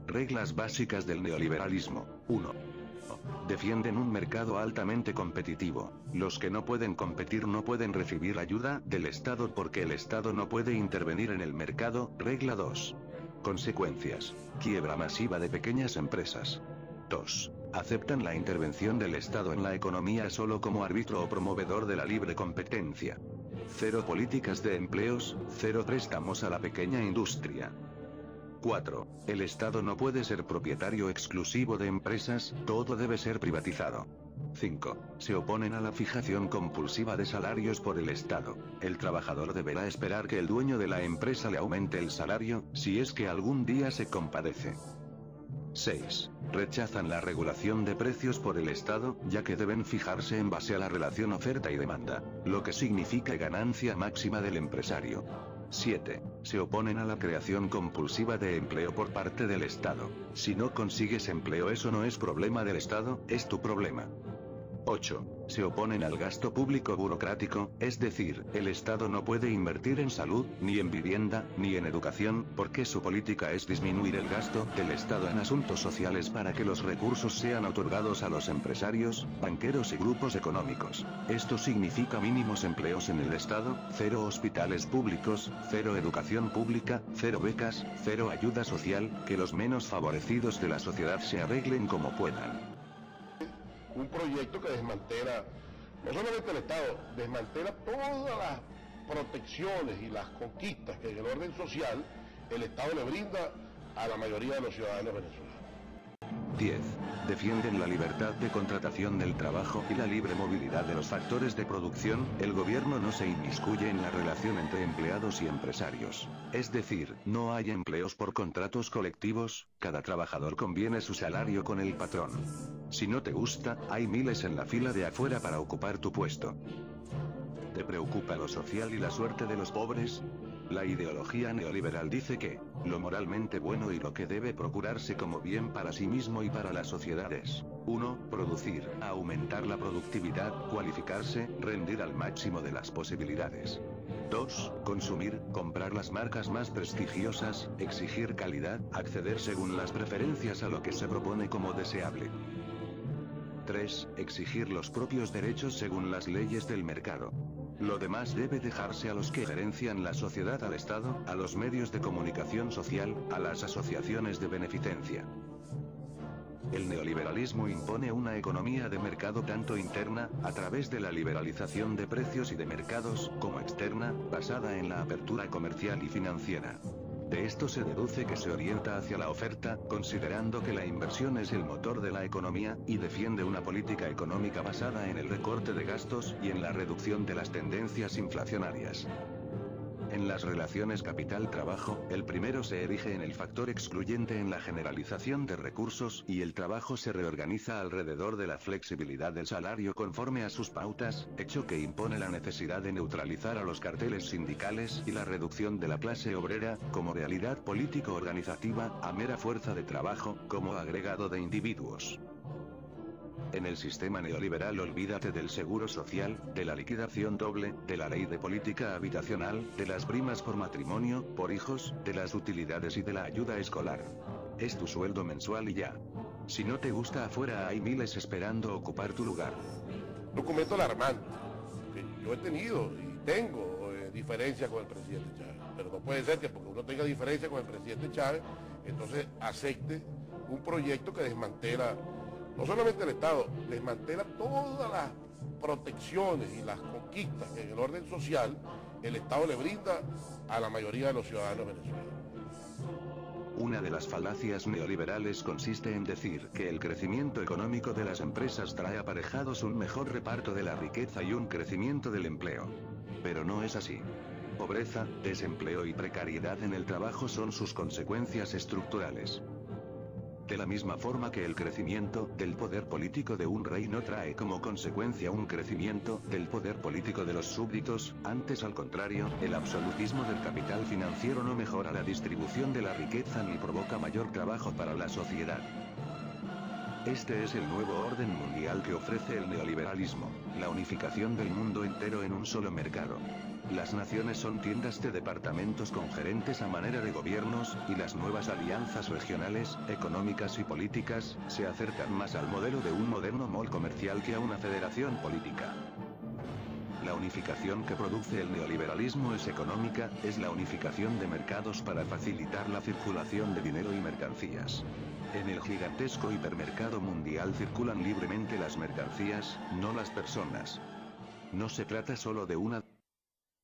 Reglas básicas del neoliberalismo. 1. Defienden un mercado altamente competitivo. Los que no pueden competir no pueden recibir ayuda del Estado porque el Estado no puede intervenir en el mercado. Regla 2. Consecuencias. Quiebra masiva de pequeñas empresas. 2. Aceptan la intervención del Estado en la economía solo como árbitro o promovedor de la libre competencia. 0 políticas de empleos, 0 préstamos a la pequeña industria. 4. El Estado no puede ser propietario exclusivo de empresas, todo debe ser privatizado. 5. Se oponen a la fijación compulsiva de salarios por el Estado. El trabajador deberá esperar que el dueño de la empresa le aumente el salario, si es que algún día se compadece. 6. Rechazan la regulación de precios por el Estado, ya que deben fijarse en base a la relación oferta y demanda, lo que significa ganancia máxima del empresario. 7. Se oponen a la creación compulsiva de empleo por parte del Estado. Si no consigues empleo, eso no es problema del Estado, es tu problema. 8. Se oponen al gasto público burocrático, es decir, el Estado no puede invertir en salud, ni en vivienda, ni en educación, porque su política es disminuir el gasto del Estado en asuntos sociales para que los recursos sean otorgados a los empresarios, banqueros y grupos económicos. Esto significa mínimos empleos en el Estado, 0 hospitales públicos, 0 educación pública, 0 becas, 0 ayuda social, que los menos favorecidos de la sociedad se arreglen como puedan. Un proyecto que desmantela, no solamente el Estado, desmantela todas las protecciones y las conquistas que en el orden social el Estado le brinda a la mayoría de los ciudadanos venezolanos. 10. Defienden la libertad de contratación del trabajo y la libre movilidad de los factores de producción. El gobierno no se inmiscuye en la relación entre empleados y empresarios. Es decir, no hay empleos por contratos colectivos, cada trabajador conviene su salario con el patrón. Si no te gusta, hay miles en la fila de afuera para ocupar tu puesto. ¿Te preocupa lo social y la suerte de los pobres? La ideología neoliberal dice que lo moralmente bueno y lo que debe procurarse como bien para sí mismo y para la sociedad es 1. Producir, aumentar la productividad, cualificarse, rendir al máximo de las posibilidades. 2. Consumir, comprar las marcas más prestigiosas, exigir calidad, acceder según las preferencias a lo que se propone como deseable. 3. Exigir los propios derechos según las leyes del mercado. Lo demás debe dejarse a los que gerencian la sociedad, al Estado, a los medios de comunicación social, a las asociaciones de beneficencia. El neoliberalismo impone una economía de mercado tanto interna, a través de la liberalización de precios y de mercados, como externa, basada en la apertura comercial y financiera. De esto se deduce que se orienta hacia la oferta, considerando que la inversión es el motor de la economía, y defiende una política económica basada en el recorte de gastos y en la reducción de las tendencias inflacionarias. En las relaciones capital-trabajo, el primero se erige en el factor excluyente en la generalización de recursos, y el trabajo se reorganiza alrededor de la flexibilidad del salario conforme a sus pautas, hecho que impone la necesidad de neutralizar a los carteles sindicales y la reducción de la clase obrera, como realidad político-organizativa, a mera fuerza de trabajo, como agregado de individuos. En el sistema neoliberal olvídate del seguro social, de la liquidación doble, de la ley de política habitacional, de las primas por matrimonio, por hijos, de las utilidades y de la ayuda escolar. Es tu sueldo mensual y ya. Si no te gusta, afuera hay miles esperando ocupar tu lugar. Documento alarmante. Yo he tenido y tengo diferencias con el presidente Chávez, pero no puede ser que porque uno tenga diferencias con el presidente Chávez, entonces acepte un proyecto que desmantela no solamente el Estado, desmantela todas las protecciones y las conquistas que en el orden social el Estado le brinda a la mayoría de los ciudadanos venezolanos. Una de las falacias neoliberales consiste en decir que el crecimiento económico de las empresas trae aparejados un mejor reparto de la riqueza y un crecimiento del empleo. Pero no es así. Pobreza, desempleo y precariedad en el trabajo son sus consecuencias estructurales. De la misma forma que el crecimiento del poder político de un rey no trae como consecuencia un crecimiento del poder político de los súbditos, antes al contrario, el absolutismo del capital financiero no mejora la distribución de la riqueza ni provoca mayor trabajo para la sociedad. Este es el nuevo orden mundial que ofrece el neoliberalismo, la unificación del mundo entero en un solo mercado. Las naciones son tiendas de departamentos con gerentes a manera de gobiernos, y las nuevas alianzas regionales, económicas y políticas, se acercan más al modelo de un moderno mall comercial que a una federación política. La unificación que produce el neoliberalismo es económica, es la unificación de mercados para facilitar la circulación de dinero y mercancías. En el gigantesco hipermercado mundial circulan libremente las mercancías, no las personas. No se trata solo de una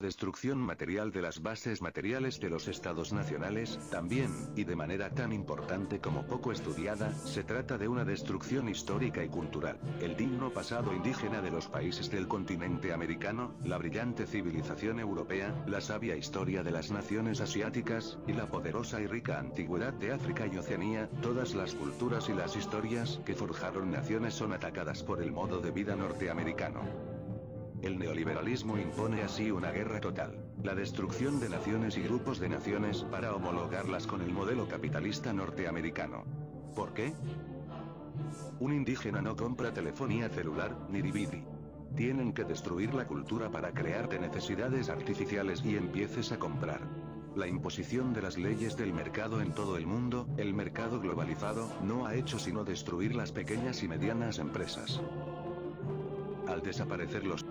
destrucción material de las bases materiales de los estados nacionales, también, y de manera tan importante como poco estudiada, se trata de una destrucción histórica y cultural. El digno pasado indígena de los países del continente americano, la brillante civilización europea, la sabia historia de las naciones asiáticas, y la poderosa y rica antigüedad de África y Oceanía, todas las culturas y las historias que forjaron naciones son atacadas por el modo de vida norteamericano. El neoliberalismo impone así una guerra total, la destrucción de naciones y grupos de naciones para homologarlas con el modelo capitalista norteamericano. ¿Por qué? Un indígena no compra telefonía celular, ni DVD. Tienen que destruir la cultura para crearte necesidades artificiales y empieces a comprar. La imposición de las leyes del mercado en todo el mundo, el mercado globalizado, no ha hecho sino destruir las pequeñas y medianas empresas. Al desaparecer los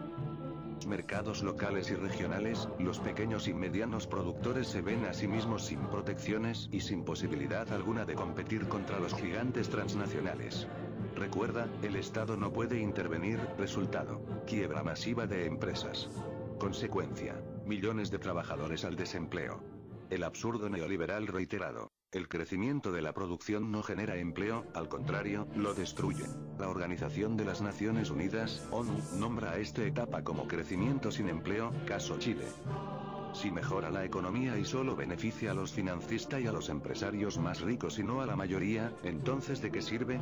mercados locales y regionales, los pequeños y medianos productores se ven a sí mismos sin protecciones y sin posibilidad alguna de competir contra los gigantes transnacionales. Recuerda, el Estado no puede intervenir, resultado, quiebra masiva de empresas. Consecuencia, millones de trabajadores al desempleo. El absurdo neoliberal reiterado. El crecimiento de la producción no genera empleo, al contrario, lo destruye. La Organización de las Naciones Unidas, ONU, nombra a esta etapa como crecimiento sin empleo, caso Chile. Si mejora la economía y solo beneficia a los financistas y a los empresarios más ricos y no a la mayoría, entonces ¿de qué sirve?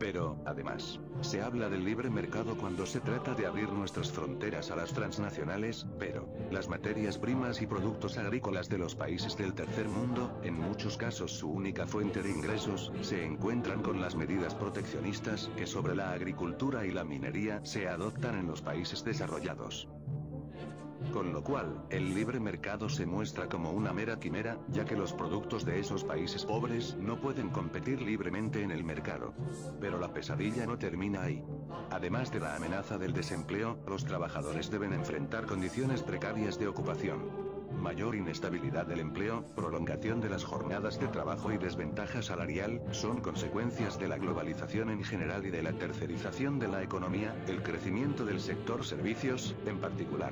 Pero, además, se habla del libre mercado cuando se trata de abrir nuestras fronteras a las transnacionales, pero, las materias primas y productos agrícolas de los países del tercer mundo, en muchos casos su única fuente de ingresos, se encuentran con las medidas proteccionistas que sobre la agricultura y la minería se adoptan en los países desarrollados. Con lo cual, el libre mercado se muestra como una mera quimera, ya que los productos de esos países pobres no pueden competir libremente en el mercado. Pero la pesadilla no termina ahí. Además de la amenaza del desempleo, los trabajadores deben enfrentar condiciones precarias de ocupación. Mayor inestabilidad del empleo, prolongación de las jornadas de trabajo y desventaja salarial, son consecuencias de la globalización en general y de la tercerización de la economía, el crecimiento del sector servicios, en particular.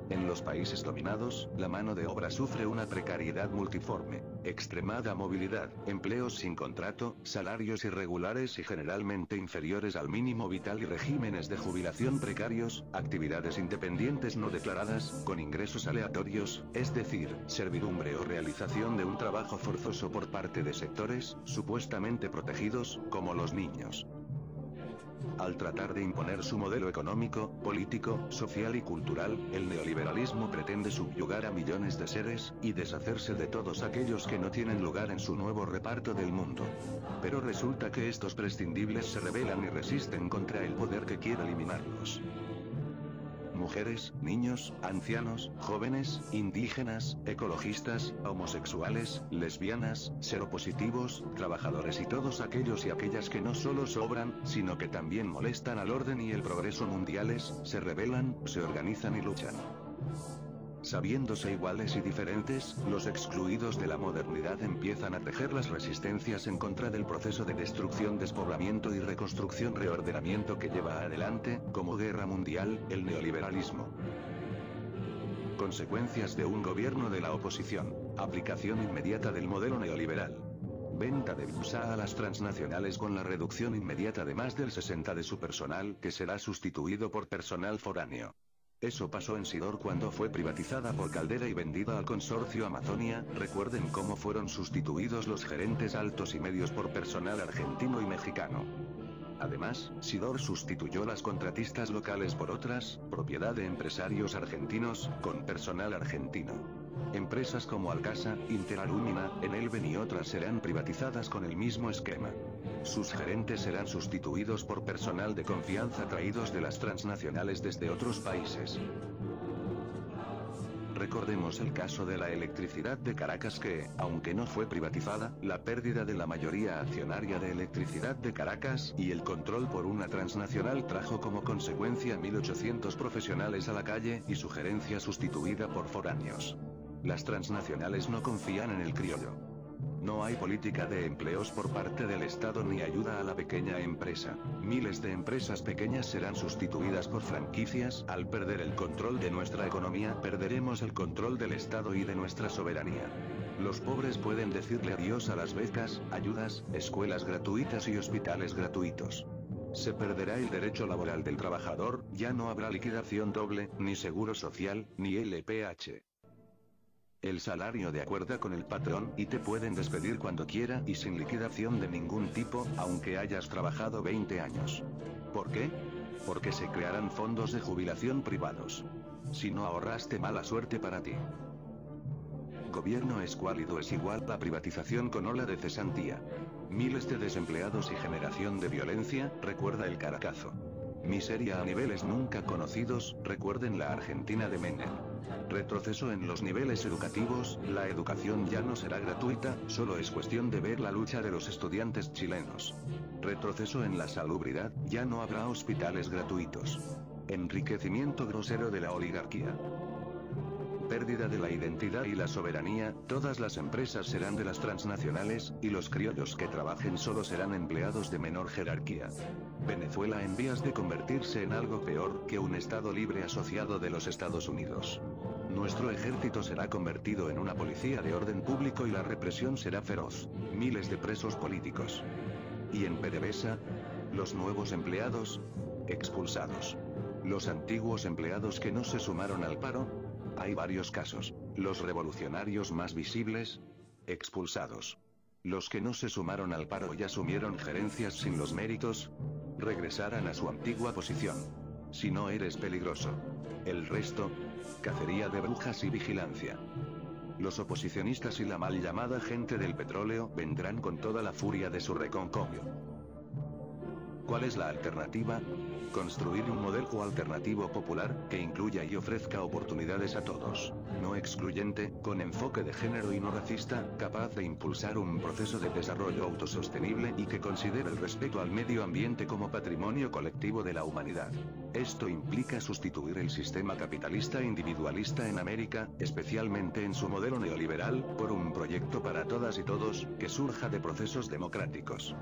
En los países dominados, la mano de obra sufre una precariedad multiforme, extremada movilidad, empleos sin contrato, salarios irregulares y generalmente inferiores al mínimo vital y regímenes de jubilación precarios, actividades independientes no declaradas, con ingresos aleatorios, es decir, servidumbre o realización de un trabajo forzoso por parte de sectores, supuestamente protegidos, como los niños. Al tratar de imponer su modelo económico, político, social y cultural, el neoliberalismo pretende subyugar a millones de seres, y deshacerse de todos aquellos que no tienen lugar en su nuevo reparto del mundo. Pero resulta que estos prescindibles se rebelan y resisten contra el poder que quiere eliminarlos. Mujeres, niños, ancianos, jóvenes, indígenas, ecologistas, homosexuales, lesbianas, seropositivos, trabajadores y todos aquellos y aquellas que no solo sobran, sino que también molestan al orden y el progreso mundiales, se rebelan, se organizan y luchan. Sabiéndose iguales y diferentes, los excluidos de la modernidad empiezan a tejer las resistencias en contra del proceso de destrucción, despoblamiento y reconstrucción-reordenamiento que lleva adelante, como guerra mundial, el neoliberalismo. Consecuencias de un gobierno de la oposición. Aplicación inmediata del modelo neoliberal. Venta de bolsa a las transnacionales con la reducción inmediata de más del 60% de su personal, que será sustituido por personal foráneo. Eso pasó en Sidor cuando fue privatizada por Caldera y vendida al consorcio Amazonia. Recuerden cómo fueron sustituidos los gerentes altos y medios por personal argentino y mexicano. Además, Sidor sustituyó las contratistas locales por otras, propiedad de empresarios argentinos, con personal argentino. Empresas como Alcasa, Interalumina, Enelven y otras serán privatizadas con el mismo esquema. Sus gerentes serán sustituidos por personal de confianza traídos de las transnacionales desde otros países. Recordemos el caso de la electricidad de Caracas que, aunque no fue privatizada, la pérdida de la mayoría accionaria de Electricidad de Caracas y el control por una transnacional trajo como consecuencia 1.800 profesionales a la calle y su gerencia sustituida por foráneos. Las transnacionales no confían en el criollo. No hay política de empleos por parte del Estado ni ayuda a la pequeña empresa. Miles de empresas pequeñas serán sustituidas por franquicias. Al perder el control de nuestra economía, perderemos el control del Estado y de nuestra soberanía. Los pobres pueden decirle adiós a las becas, ayudas, escuelas gratuitas y hospitales gratuitos. Se perderá el derecho laboral del trabajador, ya no habrá liquidación doble, ni seguro social, ni LPH. El salario de acuerdo con el patrón y te pueden despedir cuando quiera y sin liquidación de ningún tipo, aunque hayas trabajado 20 años. ¿Por qué? Porque se crearán fondos de jubilación privados. Si no ahorraste, mala suerte para ti. Gobierno escuálido es igual a privatización con ola de cesantía. Miles de desempleados y generación de violencia, recuerda el Caracazo. Miseria a niveles nunca conocidos, recuerden la Argentina de Menem. Retroceso en los niveles educativos, la educación ya no será gratuita, solo es cuestión de ver la lucha de los estudiantes chilenos. Retroceso en la salubridad, ya no habrá hospitales gratuitos. Enriquecimiento grosero de la oligarquía. Pérdida de la identidad y la soberanía, todas las empresas serán de las transnacionales, y los criollos que trabajen solo serán empleados de menor jerarquía. Venezuela en vías de convertirse en algo peor que un Estado libre asociado de los Estados Unidos. Nuestro ejército será convertido en una policía de orden público y la represión será feroz. Miles de presos políticos. Y en PDVSA, los nuevos empleados, expulsados. Los antiguos empleados que no se sumaron al paro, hay varios casos. Los revolucionarios más visibles, expulsados. Los que no se sumaron al paro y asumieron gerencias sin los méritos, regresarán a su antigua posición. Si no eres peligroso. El resto, cacería de brujas y vigilancia. Los oposicionistas y la mal llamada gente del petróleo vendrán con toda la furia de su reconcomio. ¿Cuál es la alternativa? Construir un modelo alternativo popular, que incluya y ofrezca oportunidades a todos, no excluyente, con enfoque de género y no racista, capaz de impulsar un proceso de desarrollo autosostenible y que considere el respeto al medio ambiente como patrimonio colectivo de la humanidad. Esto implica sustituir el sistema capitalista individualista en América, especialmente en su modelo neoliberal, por un proyecto para todas y todos, que surja de procesos democráticos.